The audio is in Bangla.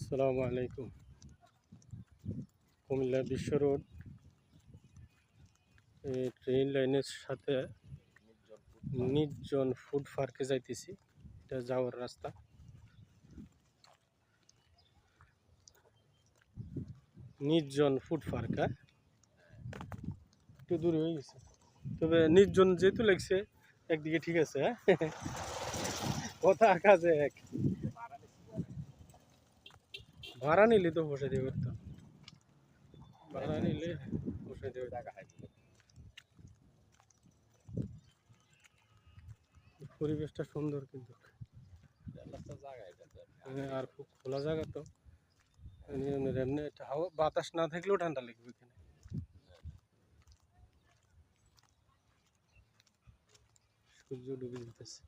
আসসালামু আলাইকুম। কুমিল্লা বিশ্ব রোড ট্রেন লাইনের সাথে নির্জন ফুড পার্কে যাইতেছি। এটা যাওয়ার রাস্তা। নির্জন ফুড পার্ক, হ্যাঁ, একটু দূরে হয়ে গেছে, তবে নির্জন যেহেতু লাগছে একদিকে ঠিক আছে। হ্যাঁ, কথা কাজে এক। ভাড়া নিলে তো বসে দিয়ে করতাম, ভাড়া নিলে বসে দিয়ে পরিবেশটা সুন্দর, কিন্তু আর খুব খোলা জায়গা তো, এমনি হাওয়া বাতাস না থাকলেও ঠান্ডা লাগবে এখানে। সূর্য ডুবে যেতেছে।